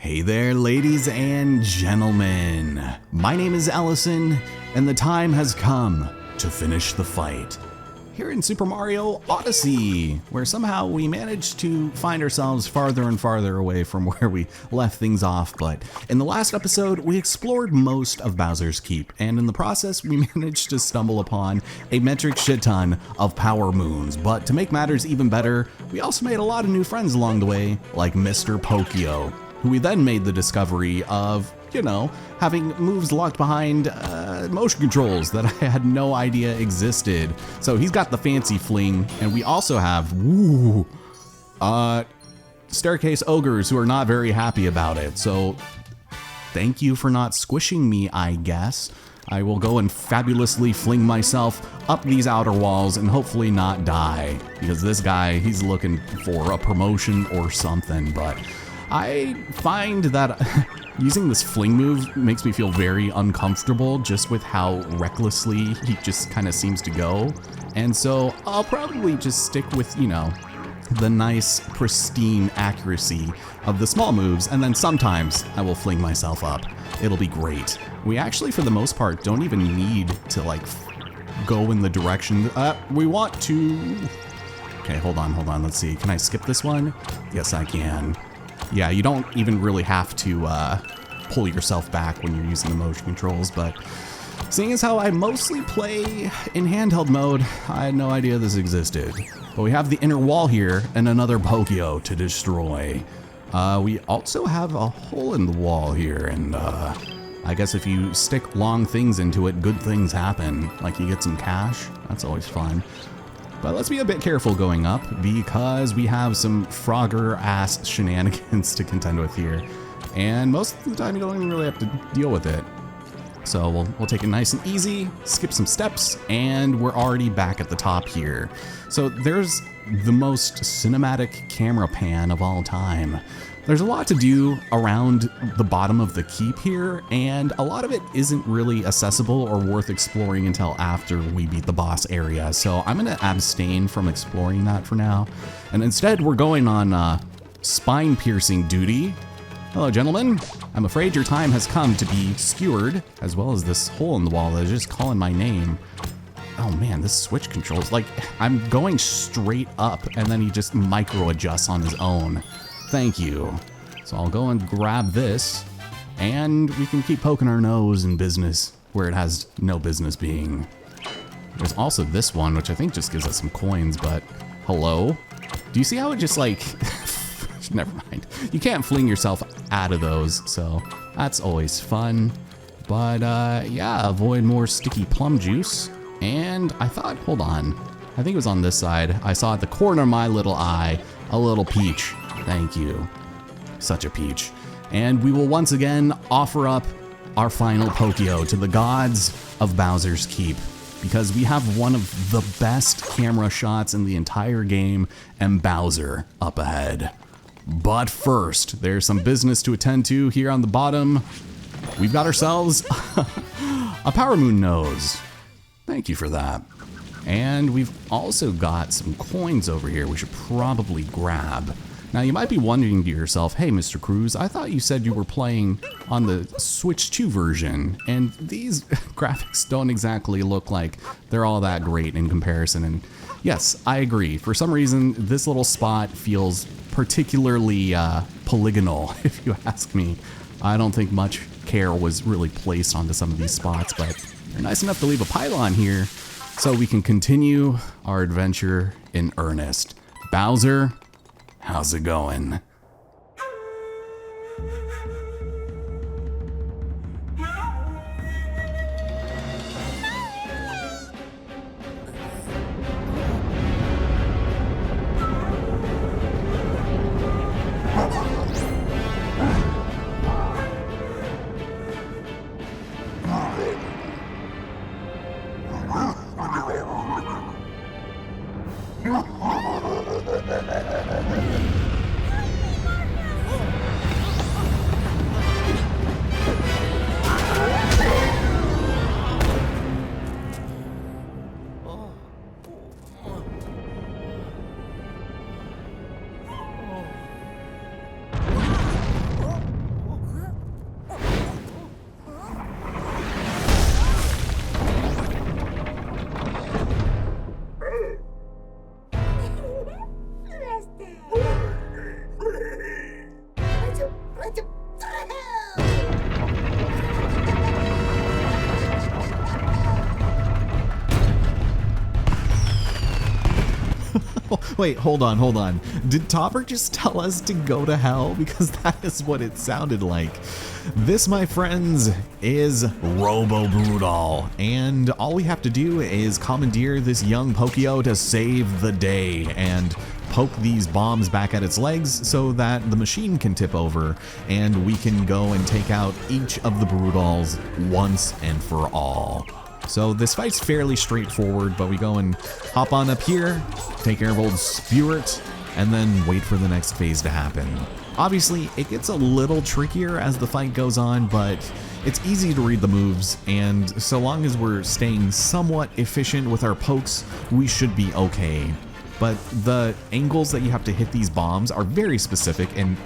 Hey there, ladies and gentlemen. My name is Ellison, and the time has come to finish the fight. Here in Super Mario Odyssey, where somehow we managed to find ourselves farther and farther away from where we left things off, but in the last episode, we explored most of Bowser's Keep, and in the process, we managed to stumble upon a metric shit ton of power moons. But to make matters even better, we also made a lot of new friends along the way, like Mr. Pokio, who we then made the discovery of, having moves locked behind motion controls that I had no idea existed. So he's got the fancy fling, and we also have, staircase ogres who are not very happy about it. So thank you for not squishing me, I guess. I will go and fabulously fling myself up these outer walls and hopefully not die, because this guy, he's looking for a promotion or something, but I find that using this fling move makes me feel very uncomfortable just with how recklessly he just kind of seems to go. And so I'll probably just stick with, the nice, pristine accuracy of the small moves, and then sometimes I will fling myself up. It'll be great. We actually, for the most part, don't even need to, go in the direction we want to. Okay, hold on. Let's see. Can I skip this one? Yes, I can. Yeah, you don't even really have to pull yourself back when you're using the motion controls, but seeing as how I mostly play in handheld mode, I had no idea this existed. But we have the inner wall here and another Pokio to destroy. We also have a hole in the wall here, and I guess if you stick long things into it, good things happen. Like you get some cash, that's always fun. But let's be a bit careful going up, because we have some Frogger-ass shenanigans to contend with here. And most of the time you don't even really have to deal with it. So we'll take it nice and easy, skip some steps, and we're already back at the top here. So there's the most cinematic camera pan of all time. There's a lot to do around the bottom of the keep here, and a lot of it isn't really accessible or worth exploring until after we beat the boss area. So I'm gonna abstain from exploring that for now. And instead we're going on spine-piercing duty. Hello, gentlemen. I'm afraid your time has come to be skewered, as well as this hole in the wall that is just calling my name. Oh man, this switch controls, I'm going straight up and then he just micro adjusts on his own. Thank you. So I'll go and grab this, and we can keep poking our nose in business where it has no business being. There's also this one, which I think just gives us some coins, but hello? Do you see how it just never mind. You can't fling yourself out of those, so that's always fun. But yeah, avoid more sticky plum juice. And I thought, hold on, I think it was on this side. I saw at the corner of my little eye, a little peach. Thank you. Such a peach. And we will once again offer up our final Pokio to the gods of Bowser's Keep, because we have one of the best camera shots in the entire game, and Bowser up ahead. But first, there's some business to attend to here on the bottom. We've got ourselves a Power Moon nose. Thank you for that. And we've also got some coins over here we should probably grab. Now you might be wondering to yourself, hey Mr. Cruz, I thought you said you were playing on the Switch 2 version, and these graphics don't exactly look like they're all that great in comparison. And yes, I agree. For some reason, this little spot feels particularly polygonal, if you ask me. I don't think much care was really placed onto some of these spots, but they're nice enough to leave a pylon here so we can continue our adventure in earnest. Bowser, how's it going? Wait, hold on. Did Topper just tell us to go to hell? Because that is what it sounded like. This, my friends, is Robo Brutal, and all we have to do is commandeer this young Pokio to save the day and poke these bombs back at its legs so that the machine can tip over and we can go and take out each of the Brutals once and for all. So this fight's fairly straightforward, but we go and hop on up here, take care of old Spirit, and then wait for the next phase to happen. Obviously, it gets a little trickier as the fight goes on, but it's easy to read the moves, and so long as we're staying somewhat efficient with our pokes, we should be okay. But the angles that you have to hit these bombs are very specific, and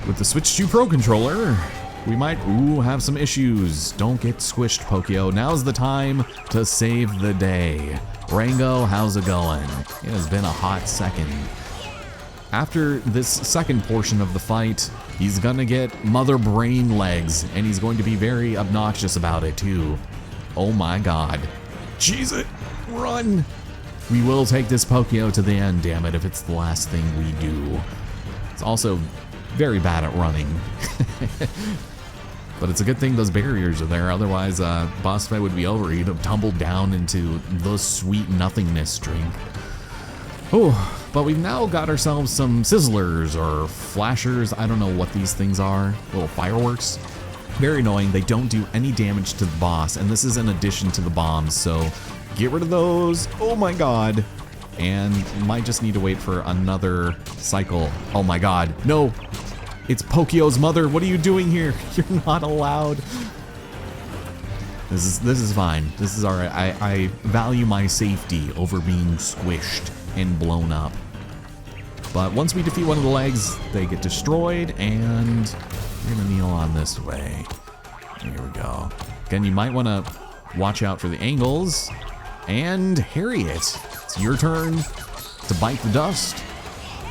with the Switch 2 Pro controller, we might, have some issues. Don't get squished, Pokio. Now's the time to save the day. Rango, how's it going? It has been a hot second. After this second portion of the fight, he's gonna get mother brain legs, and he's going to be very obnoxious about it too. Oh my god. Jeez it! Run! We will take this Pokio to the end, damn it, if it's the last thing we do. It's also very bad at running. But it's a good thing those barriers are there, otherwise boss fight would be over. He'd have tumbled down into the sweet nothingness drink. Oh, but we've now got ourselves some sizzlers or flashers. I don't know what these things are. Little fireworks. Very annoying. They don't do any damage to the boss, and this is in addition to the bombs, so get rid of those. Oh my god. And might just need to wait for another cycle. Oh my god. No. It's Pokio's mother. What are you doing here? You're not allowed. This is fine. This is alright. I value my safety over being squished and blown up. But once we defeat one of the legs, they get destroyed, and we're gonna kneel on this way. Here we go. Again, you might want to watch out for the angles. And Harriet, it's your turn to bite the dust.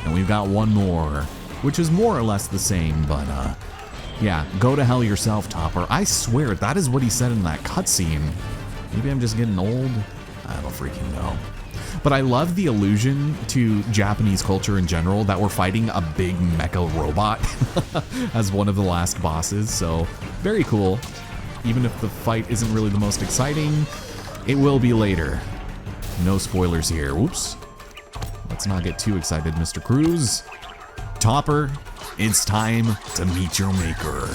And we've got one more, which is more or less the same, but yeah, go to hell yourself, Topper. I swear, that is what he said in that cutscene. Maybe I'm just getting old? I don't freaking know. But I love the allusion to Japanese culture in general that we're fighting a big mecha robot as one of the last bosses, so very cool. Even if the fight isn't really the most exciting, it will be later. No spoilers here. Whoops. Let's not get too excited, Mr. Cruz. Topper, it's time to meet your maker.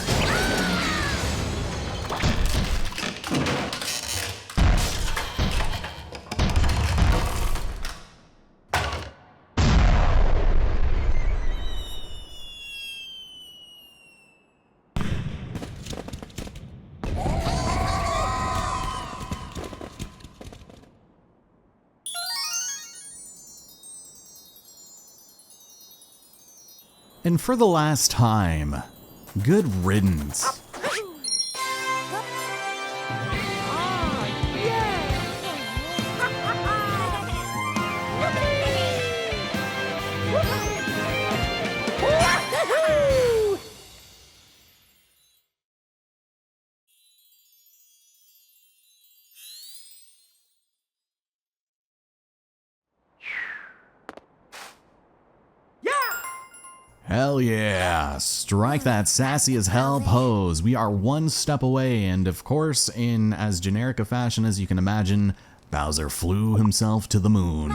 And for the last time, good riddance. Hell yeah, strike that sassy as hell pose. We are one step away, and of course, in as generic a fashion as you can imagine, Bowser flew himself to the moon.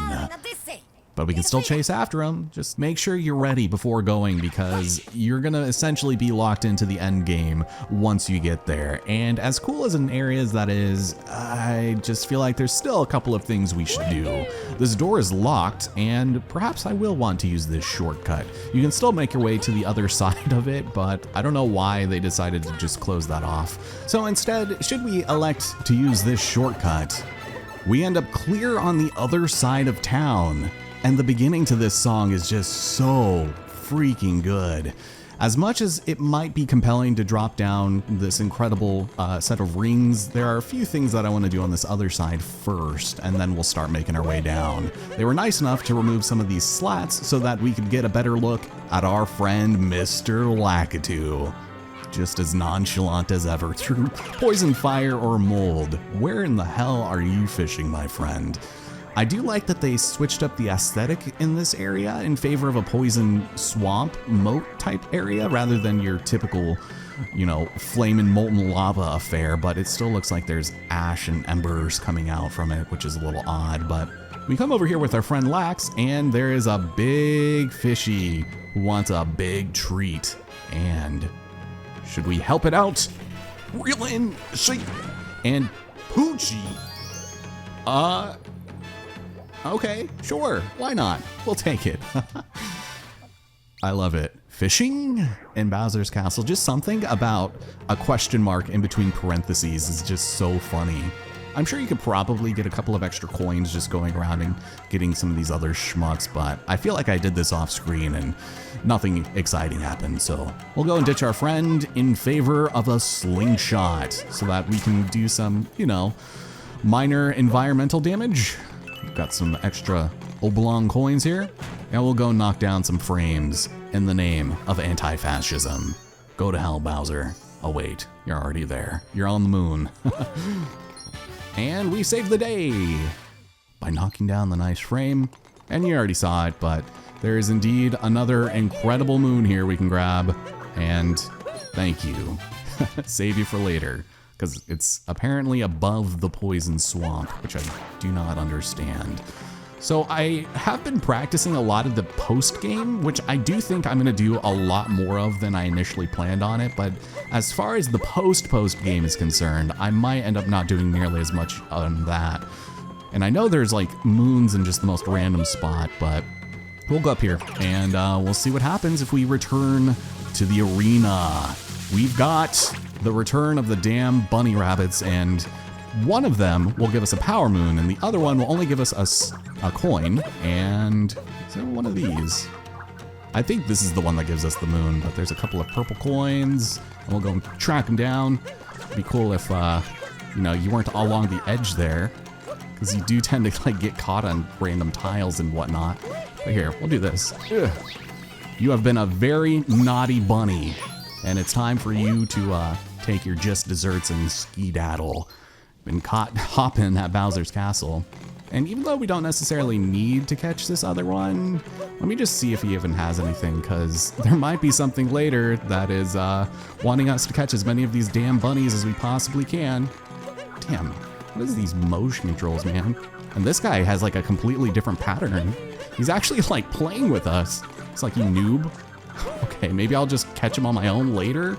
But we can still chase after him. Just make sure you're ready before going, because you're gonna essentially be locked into the end game once you get there. And as cool as an area as that is, I just feel like there's still a couple of things we should do. This door is locked, and perhaps I will want to use this shortcut. You can still make your way to the other side of it, but I don't know why they decided to just close that off. So instead, should we elect to use this shortcut, we end up clear on the other side of town. And the beginning to this song is just so freaking good. As much as it might be compelling to drop down this incredible set of rings, there are a few things that I want to do on this other side first, and then we'll start making our way down. They were nice enough to remove some of these slats so that we could get a better look at our friend Mr. Lakitu. Just as nonchalant as ever through poison, fire, or mold. Where in the hell are you fishing, my friend? I do like that they switched up the aesthetic in this area in favor of a poison swamp moat type area rather than your typical, you know, flame and molten lava affair, but it still looks like there's ash and embers coming out from it, which is a little odd. But we come over here with our friend Lax, and there is a big fishy who wants a big treat. And should we help it out? Reel in, shake, and Poochie. Okay, sure, why not? We'll take it. I love it. Fishing in Bowser's Castle, just something about a question mark in between parentheses is just so funny. I'm sure you could probably get a couple of extra coins just going around and getting some of these other schmucks, but I feel like I did this off screen and nothing exciting happened, so we'll go and ditch our friend in favor of a slingshot so that we can do some, you know, minor environmental damage. We've got some extra oblong coins here, and we'll go knock down some frames in the name of anti-fascism. Go to hell, Bowser. Oh wait, you're already there. You're on the moon. And we saved the day by knocking down the nice frame. And you already saw it, but there is indeed another incredible moon here we can grab. And thank you. Save you for later, because it's apparently above the poison swamp, which I do not understand. So I have been practicing a lot of the post game, which I do think I'm gonna do a lot more of than I initially planned on it. But as far as the post game is concerned, I might end up not doing nearly as much on that. And I know there's like moons in just the most random spot, but we'll go up here and we'll see what happens if we return to the arena. We've got the return of the damn bunny rabbits, and one of them will give us a power moon, and the other one will only give us a coin. And is there one of these? I think this is the one that gives us the moon, but there's a couple of purple coins, and we'll go and track them down. It'd be cool if, you know, you weren't all along the edge there, because you do tend to like get caught on random tiles and whatnot. But here, we'll do this. Ugh. You have been a very naughty bunny, and it's time for you to take your just desserts and skedaddle. Been caught hopping at Bowser's Castle. And even though we don't necessarily need to catch this other one, let me just see if he even has anything, because there might be something later that is wanting us to catch as many of these damn bunnies as we possibly can. Damn, what is these motion controls, man? And this guy has like a completely different pattern. He's actually like playing with us. It's like, you noob. Okay, maybe I'll just catch him on my own later.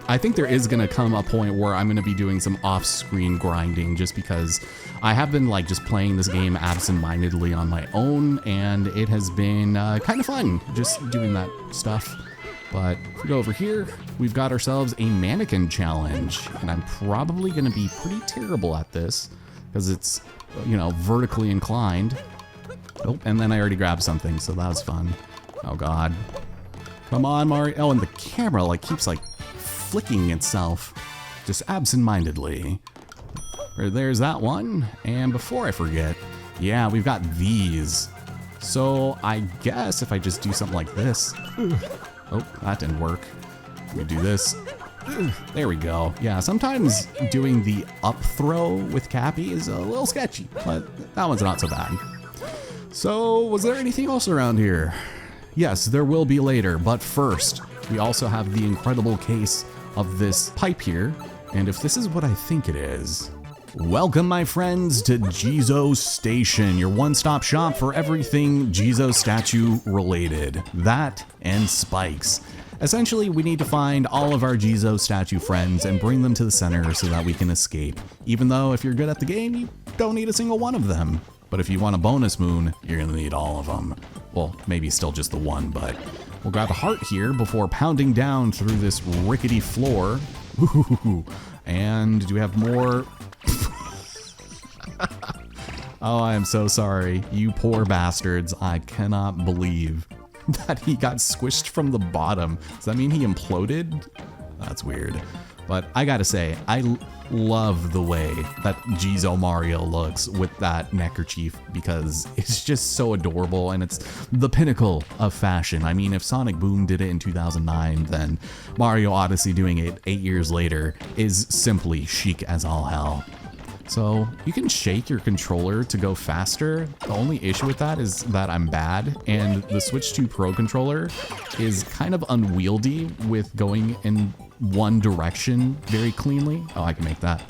I think there is gonna come a point where I'm gonna be doing some off-screen grinding, just because I have been like just playing this game absent-mindedly on my own, and it has been kind of fun just doing that stuff. But if we go over here, we've got ourselves a mannequin challenge, and I'm probably gonna be pretty terrible at this because it's, you know, vertically inclined. Oh, and then I already grabbed something, so that was fun. Oh God. Come on, Mario. Oh, and the camera like keeps like flicking itself just absent-mindedly. There's that one. And before I forget, yeah, we've got these. So I guess if I just do something like this. Oh, that didn't work. Let me do this. There we go. Yeah, sometimes doing the up throw with Cappy is a little sketchy, but that one's not so bad. So was there anything else around here? Yes, there will be later, but first, we also have the incredible case of this pipe here, and if this is what I think it is. Welcome, my friends, to Jizo Station, your one-stop shop for everything Jizo statue related. That and spikes. Essentially, we need to find all of our Jizo statue friends and bring them to the center so that we can escape. Even though if you're good at the game, you don't need a single one of them. But if you want a bonus moon, you're gonna need all of them. Well, maybe still just the one, but we'll grab a heart here before pounding down through this rickety floor. Ooh, and do we have more? Oh, I am so sorry. You poor bastards. I cannot believe that he got squished from the bottom. Does that mean he imploded? That's weird. But I gotta say, I love the way that Jizo Mario looks with that neckerchief, because it's just so adorable and it's the pinnacle of fashion. I mean, if Sonic Boom did it in 2009, then Mario Odyssey doing it 8 years later is simply chic as all hell. So you can shake your controller to go faster. The only issue with that is that I'm bad, and the Switch 2 Pro controller is kind of unwieldy with going in one direction very cleanly. Oh, I can make that.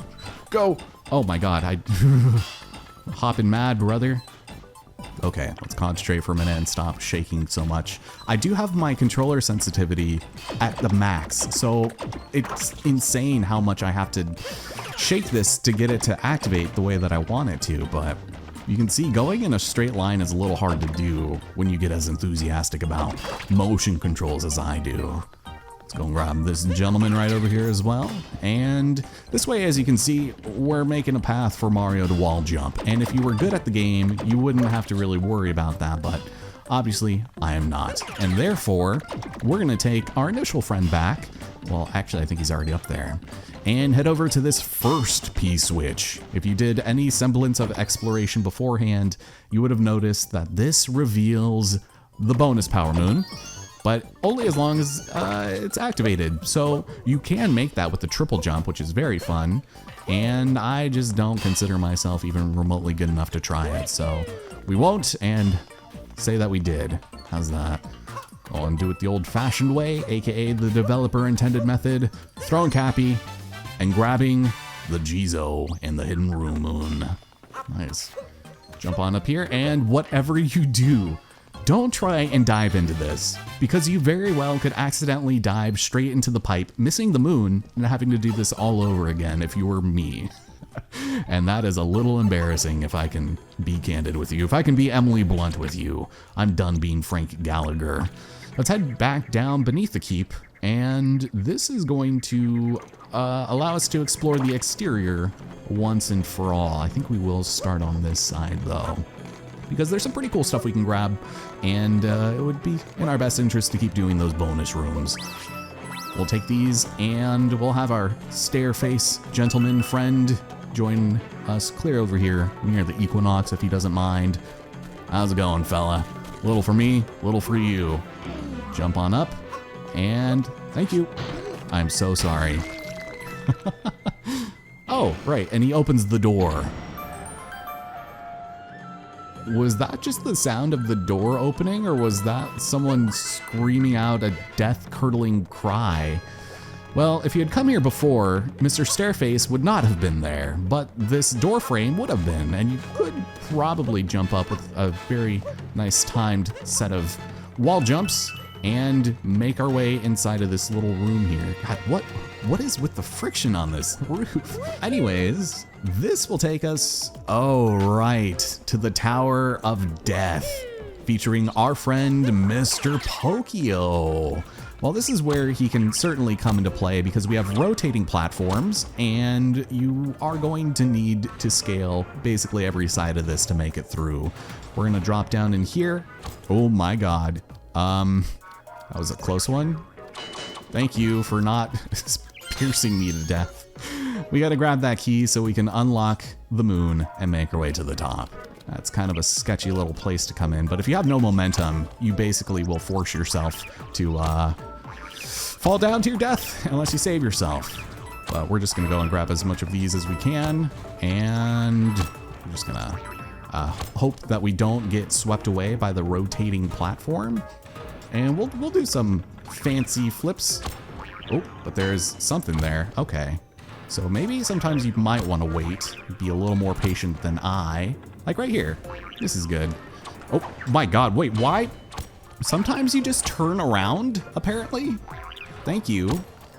Go! Oh my god, I hopping mad, brother. Okay, let's concentrate for a minute and stop shaking so much. I do have my controller sensitivity at the max, so it's insane how much I have to shake this to get it to activate the way that I want it to, but you can see going in a straight line is a little hard to do when you get as enthusiastic about motion controls as I do. Let's go and grab this gentleman right over here as well. And this way, as you can see, we're making a path for Mario to wall jump. And if you were good at the game, you wouldn't have to really worry about that, but obviously I am not. And therefore, we're gonna take our initial friend back. Well, actually, I think he's already up there. And head over to this first P-switch. If you did any semblance of exploration beforehand, you would have noticed that this reveals the bonus Power Moon, but only as long as it's activated. So you can make that with the triple jump, which is very fun, and I just don't consider myself even remotely good enough to try it, so we won't, and say that we did. How's that? Go and do it the old-fashioned way, aka the developer-intended method, throwing Cappy, and grabbing the Jizo and the Hidden Room Moon. Nice. Jump on up here, and whatever you do, don't try and dive into this, because you very well could accidentally dive straight into the pipe, missing the moon, and having to do this all over again if you were me. And that is a little embarrassing if I can be candid with you. If I can be Emily Blunt with you, I'm done being Frank Gallagher. Let's head back down beneath the keep, and this is going to allow us to explore the exterior once and for all. I think we will start on this side though, because there's some pretty cool stuff we can grab, and it would be in our best interest to keep doing those bonus rooms. We'll take these, and we'll have our stare-face gentleman friend join us clear over here near the Equinox if he doesn't mind. How's it going, fella? Little for me, little for you. Jump on up, and thank you. I'm so sorry. Oh, right, and he opens the door. Was that just the sound of the door opening, or was that someone screaming out a death-curdling cry? Well, if you had come here before, Mr. Stareface would not have been there, but this door frame would have been, and you could probably jump up with a very nice timed set of wall jumps and make our way inside of this little room here. God, what is with the friction on this roof? Anyways, this will take us, oh right, to the Tower of Death, featuring our friend Mr. Pokio. Well, this is where he can certainly come into play because we have rotating platforms, and you are going to need to scale basically every side of this to make it through. We're gonna drop down in here. Oh my god. That was a close one. Thank you for not piercing me to death. We gotta grab that key so we can unlock the moon and make our way to the top. That's kind of a sketchy little place to come in, but if you have no momentum, you basically will force yourself to fall down to your death unless you save yourself. But we're just gonna go and grab as much of these as we can, and we're just gonna hope that we don't get swept away by the rotating platform. And we'll do some fancy flips. Oh, but there's something there. Okay. So maybe sometimes you might want to wait, be a little more patient than I. Like right here. This is good. Oh my god, wait, why? Sometimes you just turn around, apparently. Thank you.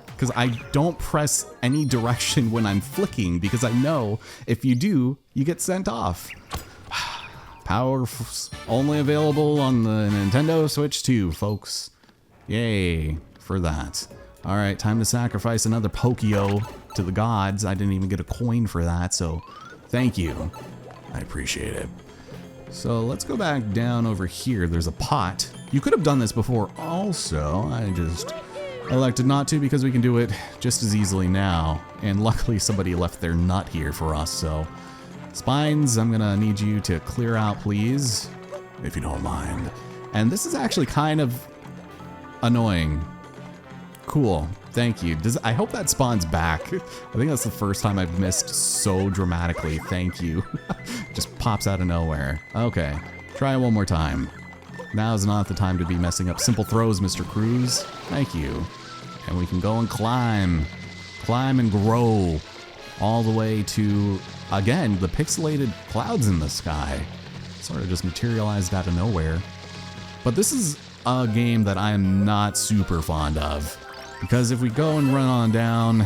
Because I don't press any direction when I'm flicking, because I know if you do, you get sent off. Power only available on the Nintendo Switch 2, folks. Yay for that. All right, time to sacrifice another Pokio to the gods. I didn't even get a coin for that, so thank you. I appreciate it. So let's go back down over here. There's a pot. You could have done this before also. I just elected not to because we can do it just as easily now. And luckily somebody left their nut here for us, so Spines, I'm gonna need you to clear out, please, if you don't mind. And this is actually kind of annoying. cool. Thank you. I hope that spawns back. I think that's the first time I've missed so dramatically. Thank you. Just pops out of nowhere. Okay, try it one more time. Now's not the time to be messing up simple throws, Mr. Cruz. Thank you. And we can go and climb. Climb and grow all the way to, again, the pixelated clouds in the sky. Sort of just materialized out of nowhere. But this is a game that I am not super fond of, because if we go and run on down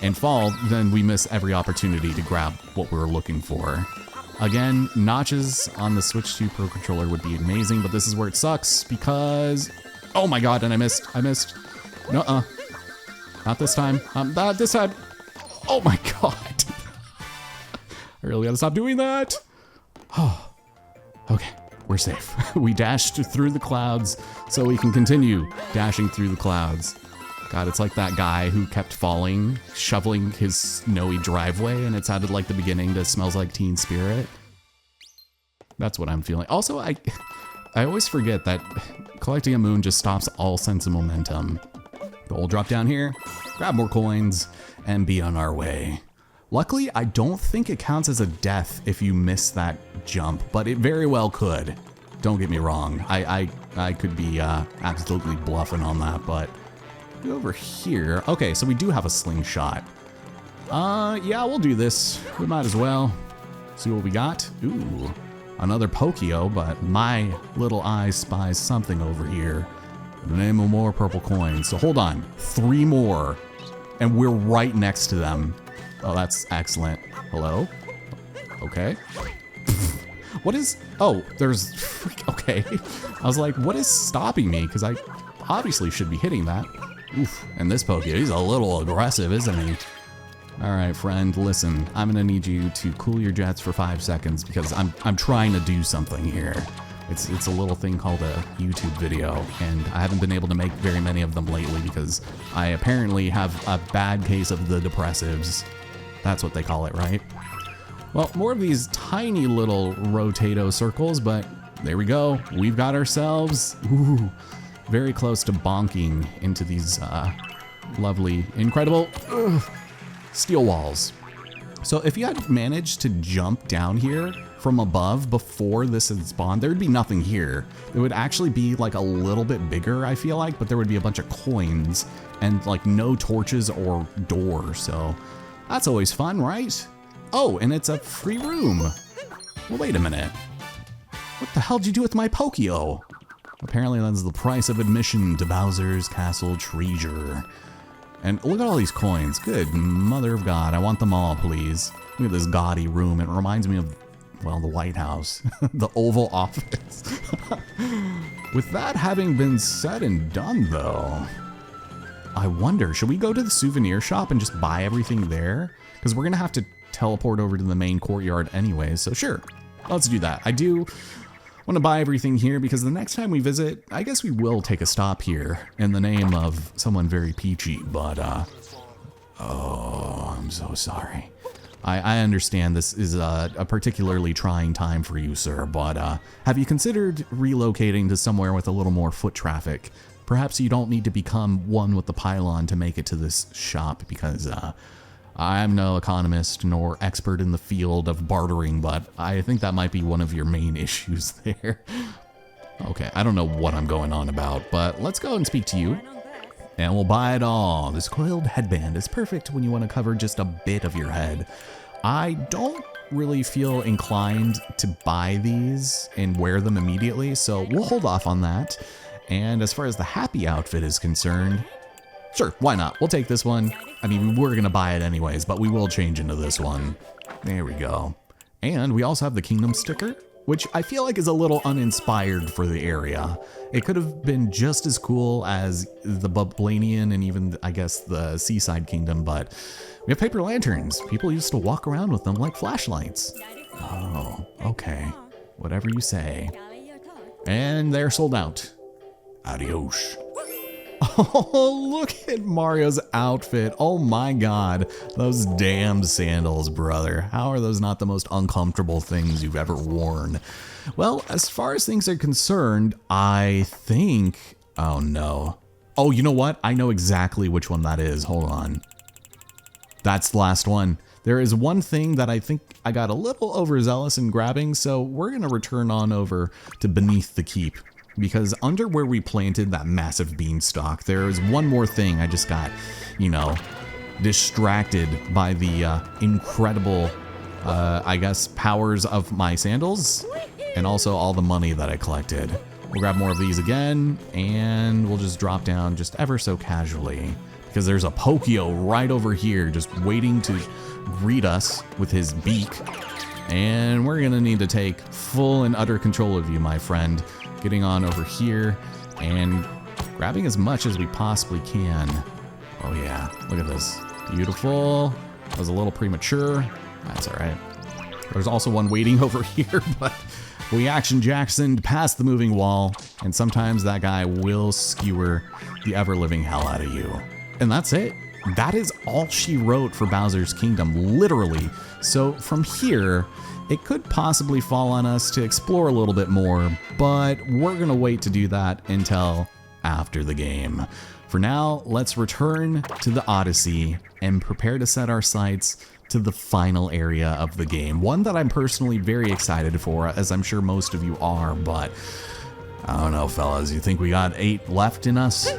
and fall, then we miss every opportunity to grab what we're looking for. Again, notches on the Switch 2 Pro Controller would be amazing, but this is where it sucks because, oh my god, and I missed. Nuh-uh. Not this time. Not this time. Oh my god. I really gotta stop doing that. Oh, okay. We're safe. We dashed through the clouds so we can continue dashing through the clouds. God, it's like that guy who kept falling, shoveling his snowy driveway, and it sounded like the beginning to Smells Like Teen Spirit. That's what I'm feeling. Also, I always forget that collecting a moon just stops all sense of momentum. But we'll drop down here, grab more coins, and be on our way. Luckily, I don't think it counts as a death if you miss that jump, but it very well could. Don't get me wrong. I could be absolutely bluffing on that, but over here. Okay, so we do have a slingshot. Yeah, we'll do this. We might as well. See what we got. Ooh, another Pokio, but my little eye spies something over here. Name of more purple coins. So hold on, 3 more, and we're right next to them. Oh, that's excellent. Hello? Okay. What is... Oh, there's... Okay. I was like, what is stopping me? Because I obviously should be hitting that. Oof. And this Pokemon, he's a little aggressive, isn't he? Alright, friend, listen. I'm gonna need you to cool your jets for 5 seconds because I'm trying to do something here. It's a little thing called a YouTube video, and I haven't been able to make very many of them lately because I apparently have a bad case of the depressives. That's what they call it, right? Well, more of these tiny little rotato circles, but there we go. We've got ourselves, ooh, very close to bonking into these lovely, incredible steel walls. So if you had managed to jump down here from above before this had spawned, there would be nothing here. It would actually be like a little bit bigger, I feel like, but there would be a bunch of coins and like no torches or doors, so that's always fun, right? Oh, and it's a free room. Well, wait a minute. What the hell did you do with my Pokio? Apparently that's the price of admission to Bowser's Castle Treasure. And look at all these coins. Good mother of God, I want them all, please. Look at this gaudy room. It reminds me of, well, the White House, the Oval Office. With that having been said and done, though, I wonder, should we go to the souvenir shop and just buy everything there? Because we're gonna have to teleport over to the main courtyard anyway, so sure, let's do that. I do want to buy everything here because the next time we visit, I guess we will take a stop here in the name of someone very peachy, but, oh, I'm so sorry. I understand this is a particularly trying time for you, sir, but have you considered relocating to somewhere with a little more foot traffic? Perhaps you don't need to become one with the pylon to make it to this shop, because I'm no economist nor expert in the field of bartering, but I think that might be one of your main issues there. Okay, I don't know what I'm going on about, but let's go and speak to you. And we'll buy it all. This coiled headband is perfect when you want to cover just a bit of your head. I don't really feel inclined to buy these and wear them immediately, so we'll hold off on that. And as far as the happy outfit is concerned, sure, why not? We'll take this one. I mean, we were gonna buy it anyways, but we will change into this one. There we go. And we also have the Kingdom sticker, which I feel like is a little uninspired for the area. It could have been just as cool as the Bublanian and even, I guess, the Seaside Kingdom, but we have paper lanterns. People used to walk around with them like flashlights. Oh, okay. Whatever you say. And they're sold out. Adios. Oh, look at Mario's outfit. Oh my God, those damn sandals, brother. How are those not the most uncomfortable things you've ever worn? Well, as far as things are concerned, I think, oh no, Oh, you know what? I know exactly which one that is. Hold on. That's the last one. There is one thing that I think I got a little overzealous in grabbing, so we're going to return on over to Beneath the Keep. Because under where we planted that massive beanstalk, there is one more thing I just got, you know, distracted by the incredible, I guess, powers of my sandals and also all the money that I collected. We'll grab more of these again, and we'll just drop down just ever so casually. Because there's a Pokio right over here just waiting to greet us with his beak. And we're gonna need to take full and utter control of you, my friend. Getting on over here and grabbing as much as we possibly can. Oh yeah, look at this. Beautiful. That was a little premature. That's all right. There's also one waiting over here, but we action Jacksoned past the moving wall, and sometimes that guy will skewer the ever-living hell out of you. And that's it. That is all she wrote for Bowser's Kingdom, literally. So from here, it could possibly fall on us to explore a little bit more, but we're gonna wait to do that until after the game. For now, let's return to the Odyssey and prepare to set our sights to the final area of the game. One that I'm personally very excited for, as I'm sure most of you are, but I don't know, fellas, you think we got 8 left in us?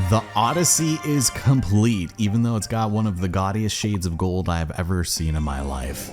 The Odyssey is complete, even though it's got one of the gaudiest shades of gold I have ever seen in my life.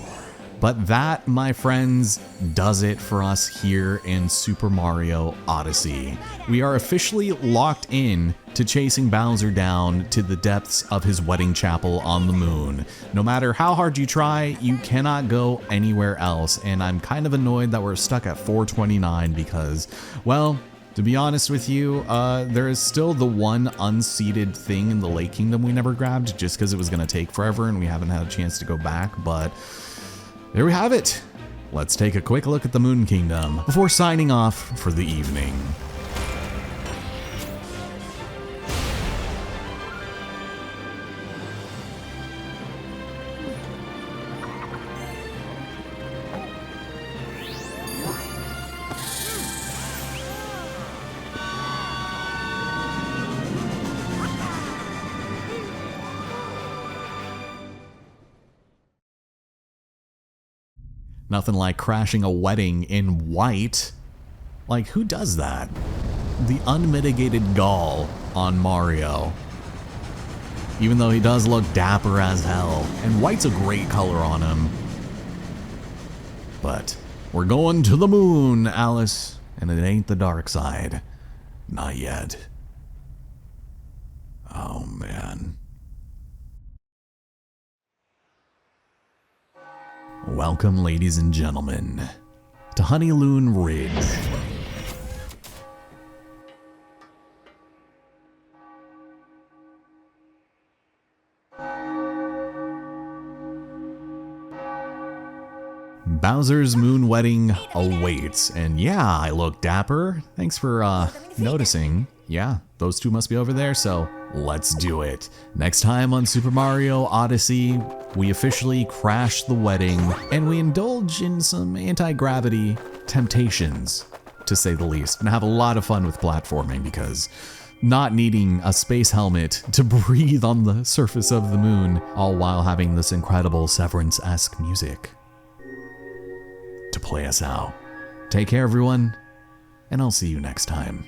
But that, my friends, does it for us here in Super Mario Odyssey. We are officially locked in to chasing Bowser down to the depths of his wedding chapel on the moon. No matter how hard you try, you cannot go anywhere else, and I'm kind of annoyed that we're stuck at 429 because, well, to be honest with you, there is still the one unseated thing in the Lake Kingdom we never grabbed just because it was going to take forever and we haven't had a chance to go back, but there we have it. Let's take a quick look at the Moon Kingdom before signing off for the evening. Nothing like crashing a wedding in white. Like, who does that? The unmitigated gall on Mario. Even though he does look dapper as hell. And white's a great color on him. But we're going to the moon, Alice. And it ain't the dark side. Not yet. Oh, man. Welcome, ladies and gentlemen, to Honeyloon Ridge. Bowser's Moon Wedding awaits, and yeah, I look dapper. Thanks for noticing. Yeah, those two must be over there, so let's do it. Next time on Super Mario Odyssey, we officially crash the wedding, and we indulge in some anti-gravity temptations, to say the least, and have a lot of fun with platforming, because not needing a space helmet to breathe on the surface of the moon, all while having this incredible Severance-esque music to play us out. Take care, everyone, and I'll see you next time.